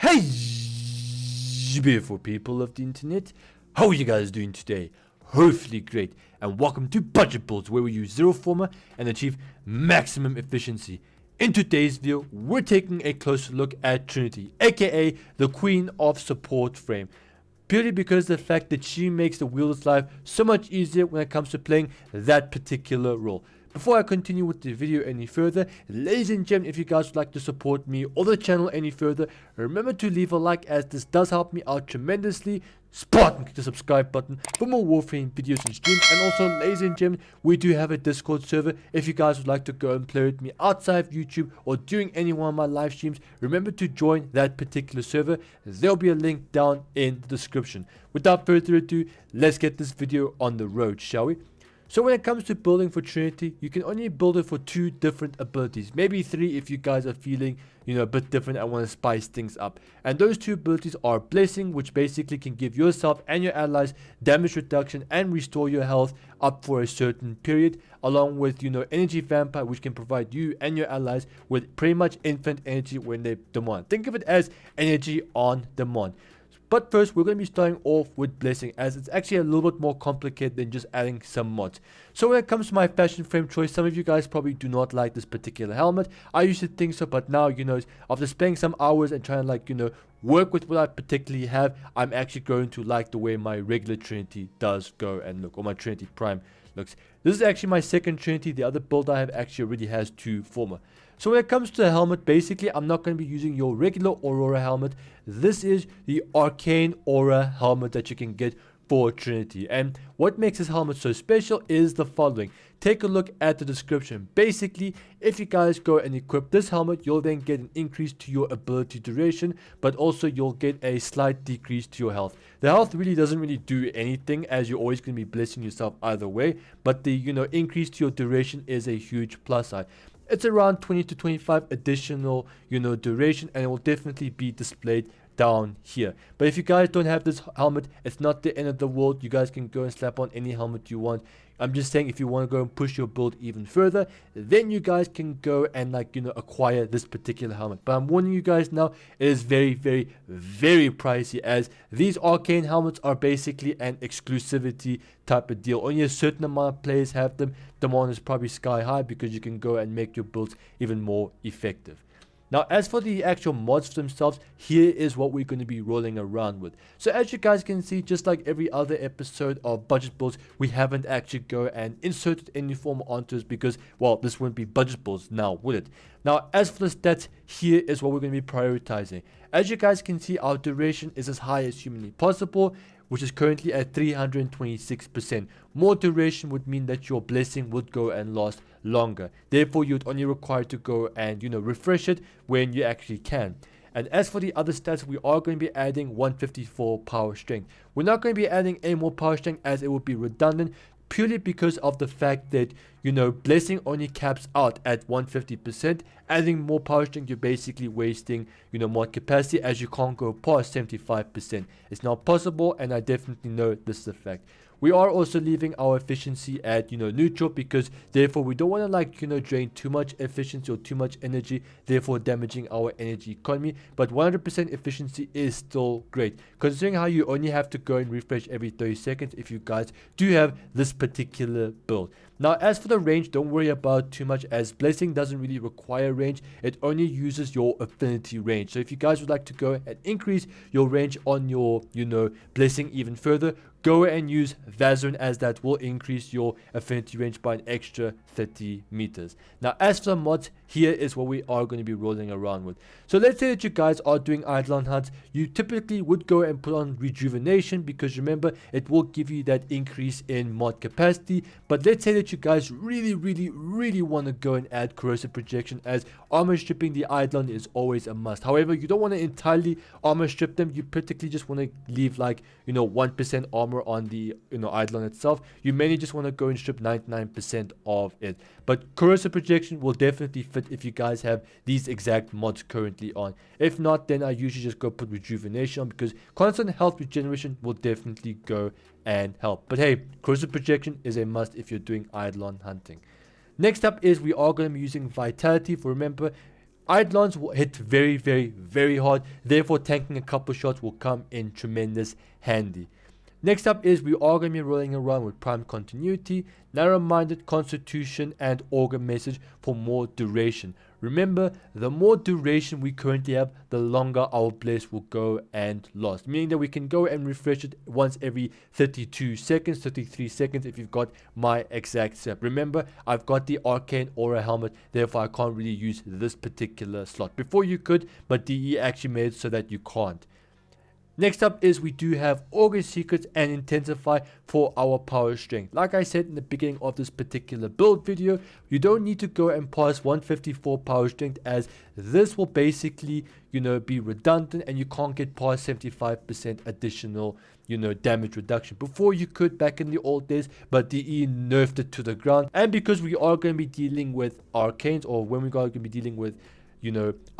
Hey, beautiful people of the internet, how are you guys doing today? Hopefully great, and welcome to Budget Builds, where we use zero Forma and achieve maximum efficiency. In today's video, we're taking a closer look at Trinity, aka the Queen of Support Frame, purely because of the fact that she makes the wielder's life so much easier when it comes to playing that particular role. Before I continue with the video any further, ladies and gentlemen, if you guys would like to support me or the channel any further, remember to leave a like, as this does help me out tremendously. Click the subscribe button for more Warframe videos and streams. And also, ladies and gentlemen, we do have a Discord server. If you guys would like to go and play with me outside of YouTube or during any one of my live streams, remember to join that particular server. There'll be a link down in the description. Without further ado, let's get this video on the road, shall we? So when it comes to building for Trinity, you can only build it for 2 different abilities, maybe 3 if you guys are feeling, a bit different and want to spice things up. And those 2 abilities are Blessing, which basically can give yourself and your allies damage reduction and restore your health up for a certain period, along with, Energy Vampire, which can provide you and your allies with pretty much infinite energy when they demand. Think of it as energy on demand. But first, we're going to be starting off with Blessing, as it's actually a little bit more complicated than just adding some mods. So when it comes to my fashion frame choice, some of you guys probably do not like this particular helmet. I used to think so, but now, after spending some hours and trying to, work with what I particularly have, I'm actually going to like the way my regular Trinity does go and look, or my Trinity Prime looks. This is actually my second Trinity. The other build I have actually already has 2 Forma. So when it comes to the helmet, basically I'm not going to be using your regular Aurora helmet. This is the Arcane Aura helmet that you can get for Trinity. And what makes this helmet so special is the following. Take a look at the description. Basically, if you guys go and equip this helmet, you'll then get an increase to your ability duration, but also you'll get a slight decrease to your health. The health really doesn't really do anything, as you're always going to be blessing yourself either way, but the increase to your duration is a huge plus side. It's around 20 to 25 additional, duration, and it will definitely be displayed down here. But if you guys don't have this helmet, it's not the end of the world. You guys can go and slap on any helmet you want. I'm just saying, if you want to go and push your build even further, then you guys can go and acquire this particular helmet. But I'm warning you guys now, it is very, very, very pricey, as these arcane helmets are basically an exclusivity type of deal. Only a certain amount of players have them. Demand is probably sky high because you can go and make your builds even more effective. Now, as for the actual mods themselves, here is what we're going to be rolling around with. So as you guys can see, just like every other episode of Budget Builds, we haven't actually go and inserted any form onto this because, well, this wouldn't be Budget Builds now, would it? Now, as for the stats, here is what we're going to be prioritizing. As you guys can see, our duration is as high as humanly possible, which is currently at 326%. More duration would mean that your blessing would go and last longer. Therefore, you'd only require to go and, refresh it when you actually can. And as for the other stats, we are going to be adding 154 power strength. We're not going to be adding any more power strength, as it would be redundant, purely because of the fact that, blessing only caps out at 150%. Adding more power strength, you're basically wasting, mod capacity, as you can't go past 75%. It's not possible, and I definitely know this is a fact. We are also leaving our efficiency at, neutral, because therefore we don't want to drain too much efficiency or too much energy, therefore damaging our energy economy. But 100% efficiency is still great, considering how you only have to go and refresh every 30 seconds if you guys do have this particular build. Now, as for the range, don't worry about too much, as Blessing doesn't really require range. It only uses your affinity range. So if you guys would like to go and increase your range on your, Blessing even further, go and use Vazarin, as that will increase your affinity range by an extra 30 meters. Now, as for the mods, here is what we are going to be rolling around with. So let's say that you guys are doing Eidolon hunts. You typically would go and put on rejuvenation, because remember, it will give you that increase in mod capacity. But let's say that you guys really want to go and add corrosive projection, as armor stripping the Eidolon is always a must. However, you don't want to entirely armor strip them. You particularly just want to leave 1% armor on the Eidolon itself. You mainly just want to go and strip 99% of it. But corrosive projection will definitely fit if you guys have these exact mods currently on. If not, then I usually just go put rejuvenation on, because constant health regeneration will definitely go and help. But hey, corrosive projection is a must if you're doing Eidolon hunting. Next up is we are going to be using vitality. For remember, Eidolons will hit very, very, very hard. Therefore, tanking a couple shots will come in tremendous handy. Next up is we are going to be rolling around with Prime Continuity, Narrow-Minded, Constitution, and Augur Message for more duration. Remember, the more duration we currently have, the longer our blaze will go and last. Meaning that we can go and refresh it once every 32 seconds, 33 seconds if you've got my exact setup. Remember, I've got the Arcane Aura helmet, therefore I can't really use this particular slot. Before you could, but DE actually made it so that you can't. Next up is we do have Augur Secrets and Intensify for our power strength. Like I said in the beginning of this particular build video, you don't need to go and pass 154 power strength, as this will basically, be redundant and you can't get past 75% additional, damage reduction. Before you could back in the old days, but DE nerfed it to the ground. And because we are going to be dealing with arcanes, or when we are going to be dealing with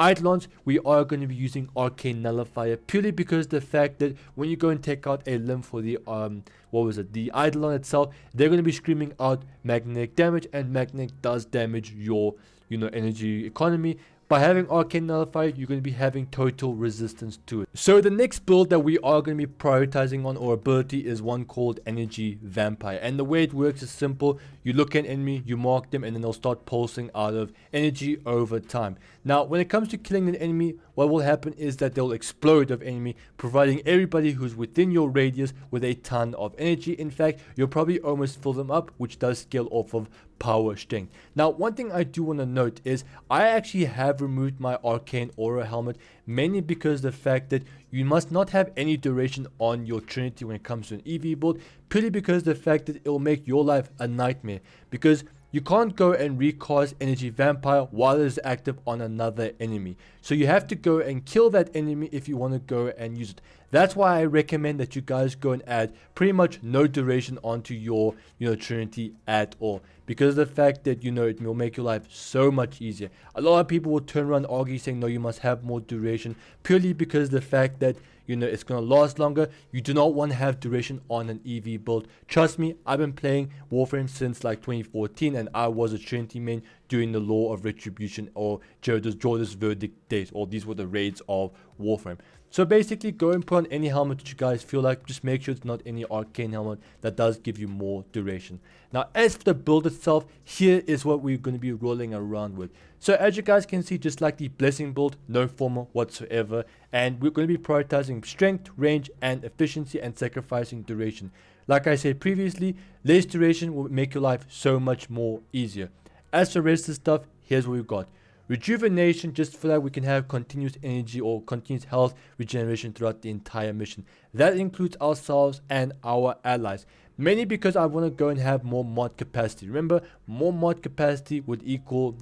Eidolons, we are going to be using Arcane Nullifier, purely because the fact that when you go and take out a limb for the the Eidolon itself, they're going to be screaming out magnetic damage, and magnetic does damage your energy economy. By having Arcane Nullifier, you're going to be having total resistance to it. So the next build that we are going to be prioritizing on, or ability, is one called Energy Vampire. And the way it works is simple. You look at an enemy, you mark them, and then they'll start pulsing out of energy over time. Now, when it comes to killing an enemy, what will happen is that they'll explode of enemy, providing everybody who's within your radius with a ton of energy. In fact, you'll probably almost fill them up, which does scale off of power strength. Now, one thing I do want to note is I actually have removed my Arcane Aura helmet, mainly because the fact that you must not have any duration on your Trinity when it comes to an EV build, purely because the fact that it will make your life a nightmare, because you can't go and recast Energy Vampire while it is active on another enemy. So you have to go and kill that enemy if you want to go and use it. That's why I recommend that you guys go and add pretty much no duration onto your Trinity at all, because of the fact that it will make your life so much easier. A lot of people will turn around and argue saying no, you must have more duration, purely because the fact that it's going to last longer. You do not want to have duration on an EV build. Trust me, I've been playing Warframe since like 2014, and I was a Trinity main during the Law of Retribution or Jordan's Verdict days, or these were the raids of Warframe. So basically, go and put on any helmet that you guys feel like. Just make sure it's not any arcane helmet that does give you more duration. Now, as for the build itself, here is what we're going to be rolling around with. So as you guys can see, just like the Blessing build, no Forma whatsoever. And we're going to be prioritizing strength, range, and efficiency, and sacrificing duration. Like I said previously, less duration will make your life so much more easier. As for the rest of the stuff, here's what we've got. Rejuvenation, just for that we can have continuous energy or continuous health regeneration throughout the entire mission. That includes ourselves and our allies. Mainly because I want to go and have more mod capacity. Remember, more mod capacity would equal,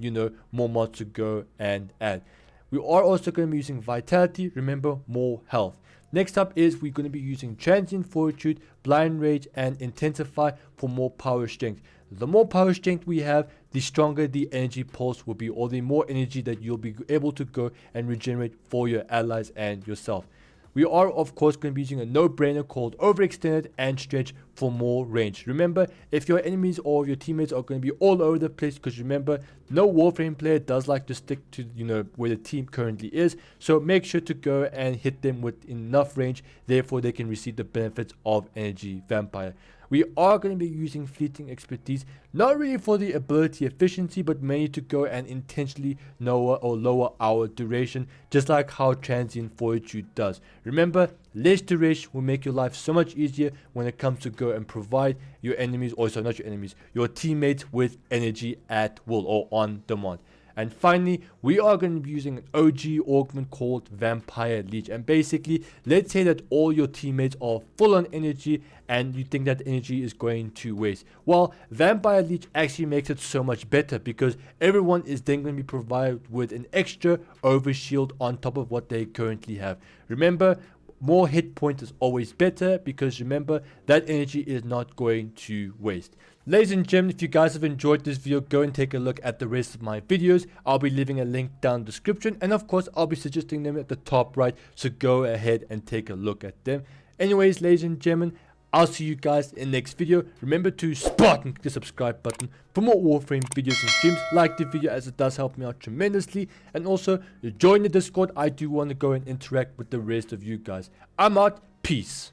more mods to go and add. We are also going to be using Vitality. Remember, more health. Next up is we're going to be using Transient Fortitude, Blind Rage, and Intensify for more power strength. The more power strength we have, the stronger the energy pulse will be, or the more energy that you'll be able to go and regenerate for your allies and yourself. We are of course going to be using a no-brainer called Overextended and Stretch for more range. Remember, if your enemies or your teammates are going to be all over the place, because remember, no Warframe player does like to stick to where the team currently is. So make sure to go and hit them with enough range, therefore they can receive the benefits of Energy Vampire. We are going to be using Fleeting Expertise, not really for the ability efficiency, but mainly to go and intentionally lower our duration, just like how Transient Fortitude does. Remember, less duration will make your life so much easier when it comes to go and provide your enemies, or sorry, not your enemies, your teammates with energy at will or on demand. And finally, we are going to be using an OG augment called Vampire Leech. And basically, let's say that all your teammates are full on energy and you think that energy is going to waste. Well, Vampire Leech actually makes it so much better, because everyone is then going to be provided with an extra overshield on top of what they currently have. Remember, more hit points is always better, because remember, that energy is not going to waste. Ladies and gentlemen, if you guys have enjoyed this video, go and take a look at the rest of my videos. I'll be leaving a link down in the description, and of course I'll be suggesting them at the top right, so go ahead and take a look at them. Anyways, ladies and gentlemen, I'll see you guys in the next video. Remember to Spartan click the subscribe button for more Warframe videos and streams. Like the video as it does help me out tremendously. And also join the Discord. I do want to go and interact with the rest of you guys. I'm out. Peace.